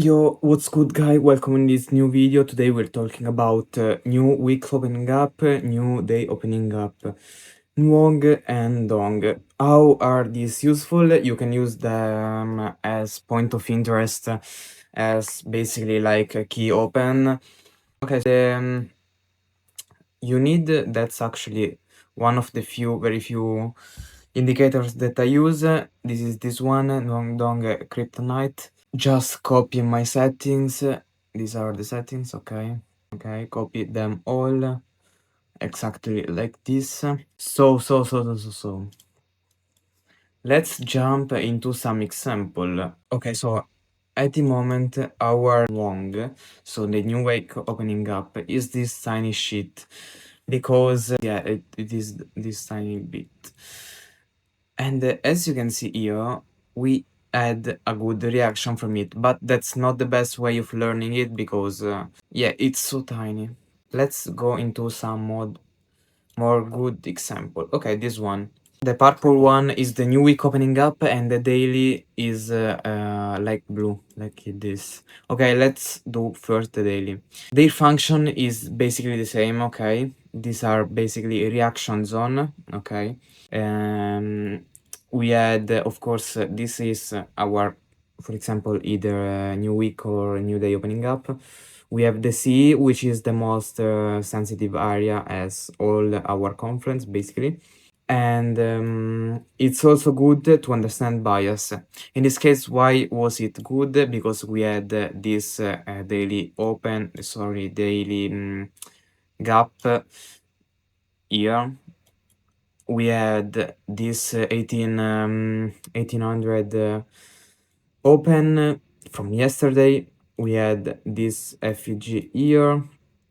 Yo, what's good, guy? Welcome in this new video. Today we're talking about new week opening up, new day opening up, NWOG and NDOG. How are these useful? You can use them as point of interest, as basically like a key open. Okay, so, you need, that's actually one of the very few indicators that I use. This is this one, NWOG Kryptonite. Just copy my settings. These are the settings, okay. Copy them all exactly like this. So let's jump into some example. Okay, so at the moment our Wong, so the new wake opening up, is this tiny sheet, because yeah, it is this tiny bit. And as you can see here, we had a good reaction from it, but that's not the best way of learning it, because yeah, it's so tiny. Let's go into some more good example. Okay, this one. The purple one is the new week opening up, and the daily is like blue, like this. Okay, let's do first the daily. Their function is basically the same, okay? These are basically reaction zone, okay? We had, of course, this is our, for example, either new week or new day opening up. We have the C, which is the most sensitive area as all our conference, basically. And it's also good to understand bias. In this case, why was it good? Because we had this daily gap here. We had this 1800 open from yesterday. We had this FUG here,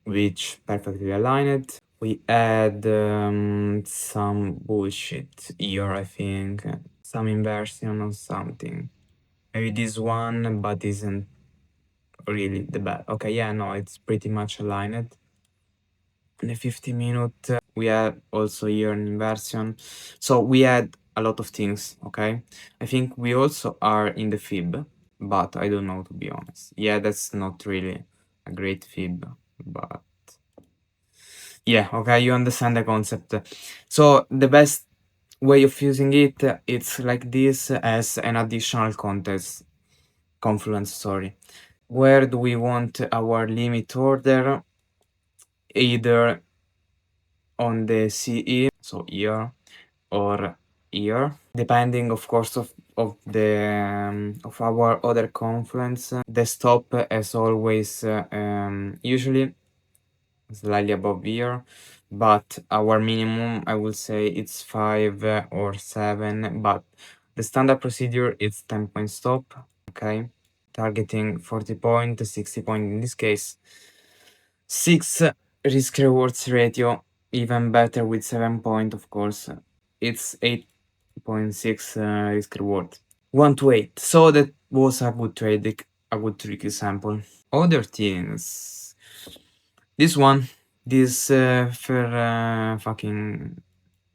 which perfectly aligned. We had some bullshit here, I think. Some inversion or something. Maybe this one, but isn't really the best. Okay, yeah, no, it's pretty much aligned. In the 50-minute, we had also here an inversion. So we had a lot of things, okay? I think we also are in the fib, but I don't know, to be honest. Yeah, that's not really a great fib, but yeah, okay, you understand the concept. So the best way of using it, it's like this, as an additional confluence, sorry. Where do we want our limit order? Either on the CE, so here, or here, depending, of course, of the of our other confluence. The stop, as always, usually slightly above here, but our minimum, I will say, it's 5 or 7, but the standard procedure is 10 point stop, okay, targeting 40 point, 60 point in this case. 6 risk rewards ratio, even better with 7 point, of course. It's 8.6 risk reward. 1 to 8. So that was a good trade, a good trick example. Other things. This one, this for fucking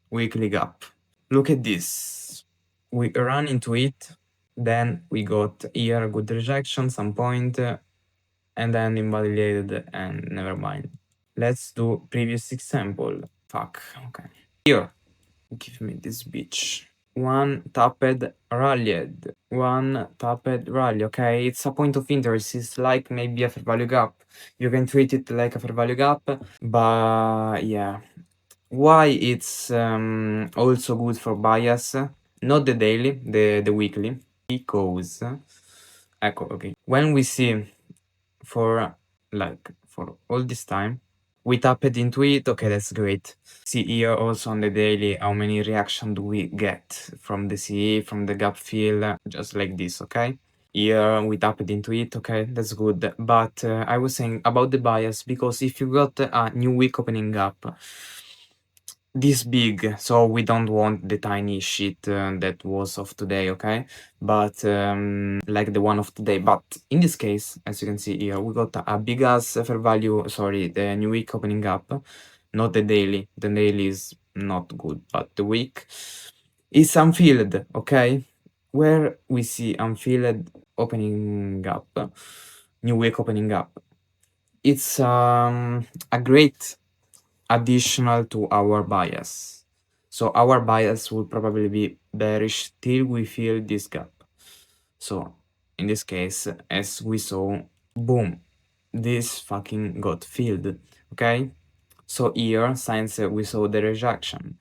weekly gap. Look at this. We ran into it, then we got here a good rejection, some point, and then invalidated, and never mind. Let's do previous example. Fuck, okay. Here, give me this bitch. One tapped rallied. One tapped rally, okay? It's a point of interest. It's like maybe a fair value gap. You can treat it like a fair value gap, but yeah. Why it's also good for bias? Not the daily, the weekly. Because, okay, when we see for all this time, we tapped into it, okay, that's great. See here also on the daily how many reaction do we get from the CE, from the gap fill, just like this, okay? Here we tapped into it, okay, that's good. But I was saying about the bias, because if you got a new week opening up this big, so we don't want the tiny shit that was of today, okay, but like the one of today. But in this case, as you can see here, we got a big ass fair value, sorry, the new week opening up, not the daily. The daily is not good, but the week is unfilled, okay. Where we see unfilled, opening up, new week opening up. It's a great additional to our bias. So our bias will probably be bearish till we fill this gap. So in this case, as we saw, boom, this fucking got filled, okay? So here, since we saw the rejection,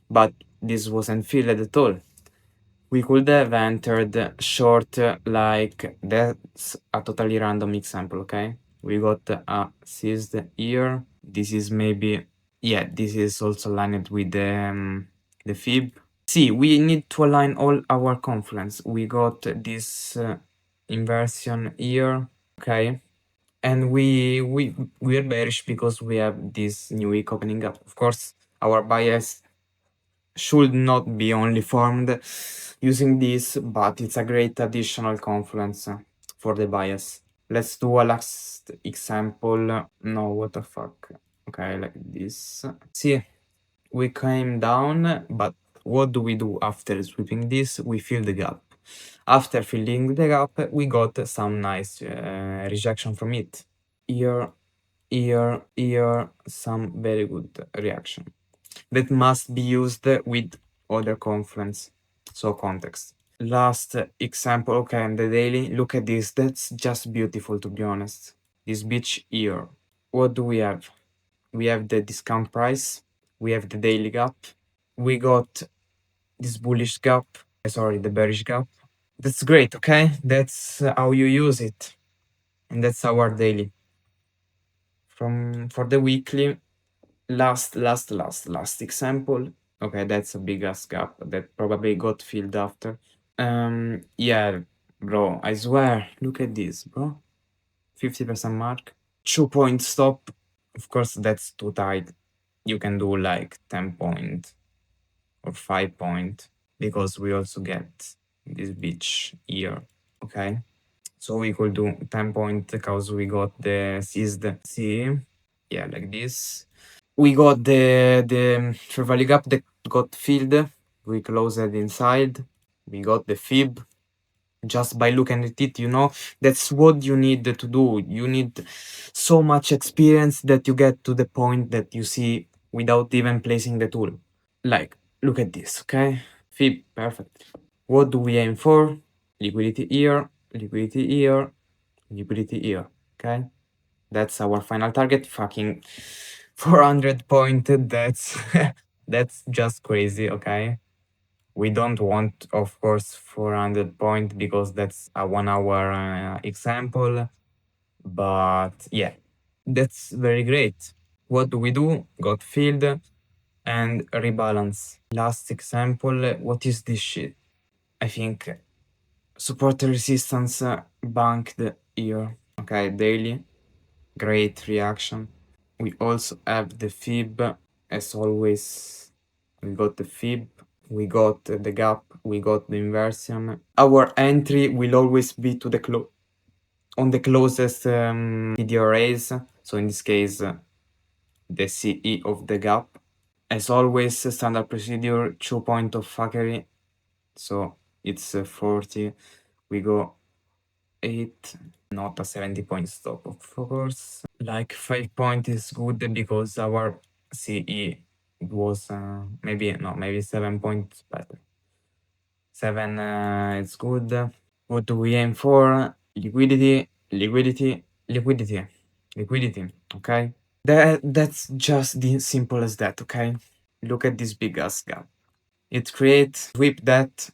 but this wasn't filled at all. We could have entered short, like, that's a totally random example, okay? We got a seized here. This is maybe, yeah, this is also aligned with the fib. See, we need to align all our confluence. We got this inversion here, okay? And we're bearish because we have this new week opening up. Of course, our bias should not be only formed using this, but it's a great additional confluence for the bias. Let's do a last example. No, what the fuck. Okay, like this. See, we came down, but what do we do after sweeping this? We fill the gap. After filling the gap, we got some nice rejection from it. Here, some very good reaction that must be used with other confluence, so context. Last example, okay, and the daily, look at this, that's just beautiful, to be honest. This bitch here, what do we have? We have the discount price, we have the daily gap, we got this bullish gap, sorry, the bearish gap. That's great, okay? That's how you use it, and that's our daily. For the weekly, last example. Okay, that's a big ass gap that probably got filled after. Yeah, bro, I swear, look at this, bro. 50% mark. 2-point stop. Of course, that's too tight. You can do like 10-point or 5-point because we also get this bitch here, okay? So we could do 10-point because we got the seized C, yeah, like this. We got the fair value gap that got filled. We closed it inside. We got the fib. Just by looking at it, you know, that's what you need to do. You need so much experience that you get to the point that you see without even placing the tool. Like, look at this, okay? Fib, perfect. What do we aim for? Liquidity here, liquidity here, liquidity here, okay? That's our final target. Fucking 400 point. That's that's just crazy, okay? We don't want, of course, 400 point because that's a 1 hour example. But yeah, that's very great. What do we do? Got filled and rebalance. Last example, what is this shit? I think support resistance banked here. Okay, daily. Great reaction. We also have the fib, as always. We got the fib, we got the gap, we got the inversion. Our entry will always be to the on the closest PDR raise. So in this case, the CE of the gap. As always, standard procedure, 2-point of fuckery. So it's 40. We go 8, not a 70-point stop, of course. Like 5-point is good because our CE was maybe 7 points better. 7 is good. What do we aim for? Liquidity, liquidity, liquidity, liquidity, okay? That's just the simple as that, okay? Look at this big ass gap. It creates, sweep that,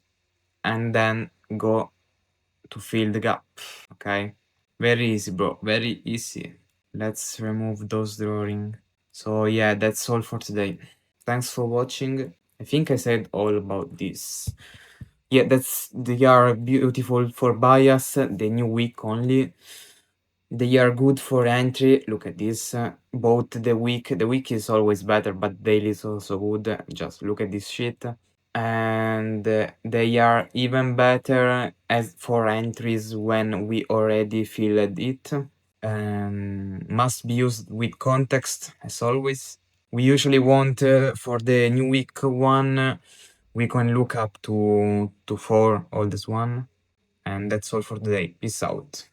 and then go to fill the gap, okay? Very easy, bro, very easy. Let's remove those drawing. So yeah, that's all for today. Thanks for watching. I think I said all about this. Yeah, they are beautiful for bias, the new week only. They are good for entry. Look at this. Both the week is always better, but daily is also good. Just look at this shit. And they are even better as for entries when we already filled it. Must be used with context, as always. We usually want for the new week one, we can look up to 4 all this one. And that's all for today. Peace out.